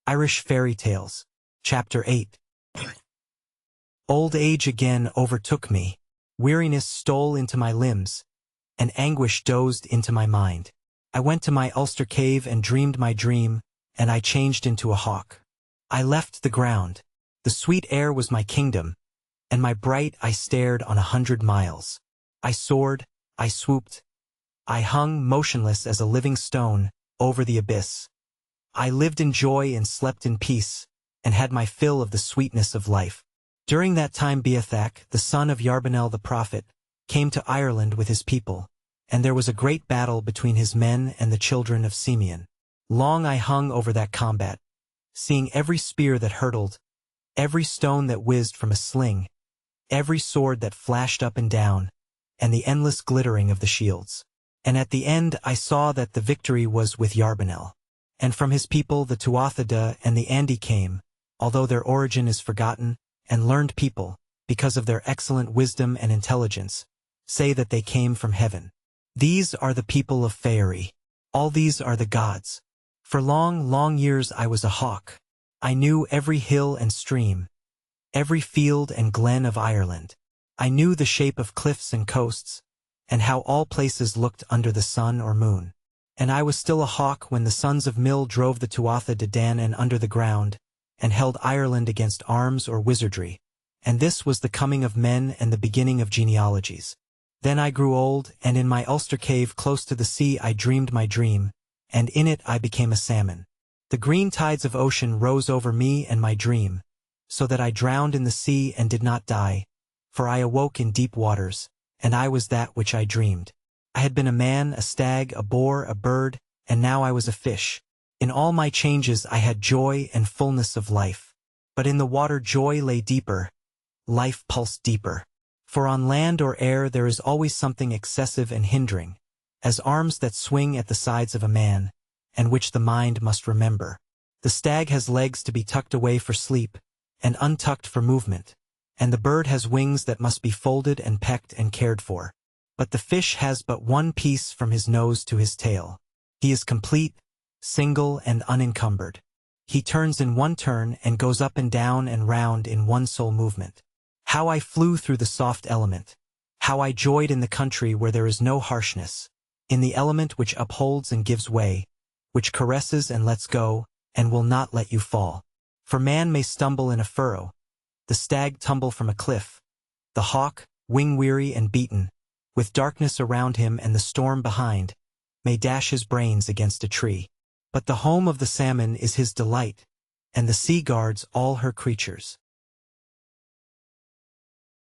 Irish Fairy Tales, Chapter 8. Old age again overtook me, weariness stole into my limbs, and anguish dozed into my mind. I went to my Ulster cave and dreamed my dream, and I changed into a hawk. I left the ground. The sweet air was my kingdom, and my bright eye stared on 100 miles. I soared, I swooped, I hung motionless as a living stone over the abyss. I lived in joy and slept in peace, and had my fill of the sweetness of life. During that time Beathach, the son of Yarbanel the prophet, came to Ireland with his people, and there was a great battle between his men and the children of Simeon. Long I hung over that combat, seeing every spear that hurtled, every stone that whizzed from a sling, every sword that flashed up and down, and the endless glittering of the shields. And at the end I saw that the victory was with Yarbanel. And from his people the Tuatha and the Andi came, although their origin is forgotten, and learned people, because of their excellent wisdom and intelligence, say that they came from heaven. These are the people of Faerie. All these are the gods. For long, long years I was a hawk. I knew every hill and stream, every field and glen of Ireland. I knew the shape of cliffs and coasts, and how all places looked under the sun or moon. And I was still a hawk when the sons of Mill drove the Tuatha de Danann under the ground, and held Ireland against arms or wizardry. And this was the coming of men and the beginning of genealogies. Then I grew old, and in my Ulster cave close to the sea I dreamed my dream, and in it I became a salmon. The green tides of ocean rose over me and my dream, so that I drowned in the sea and did not die, for I awoke in deep waters, and I was that which I dreamed. I had been a man, a stag, a boar, a bird, and now I was a fish. In all my changes I had joy and fullness of life. But in the water joy lay deeper, life pulsed deeper. For on land or air there is always something excessive and hindering, as arms that swing at the sides of a man, and which the mind must remember. The stag has legs to be tucked away for sleep, and untucked for movement, and the bird has wings that must be folded and pecked and cared for. But the fish has but one piece from his nose to his tail. He is complete, single and unencumbered. He turns in one turn and goes up and down and round in one sole movement. How I flew through the soft element! How I joyed in the country where there is no harshness, in the element which upholds and gives way, which caresses and lets go, and will not let you fall. For man may stumble in a furrow, the stag tumble from a cliff, the hawk, wing-weary and beaten, with darkness around him and the storm behind, may dash his brains against a tree. But the home of the salmon is his delight, and the sea guards all her creatures.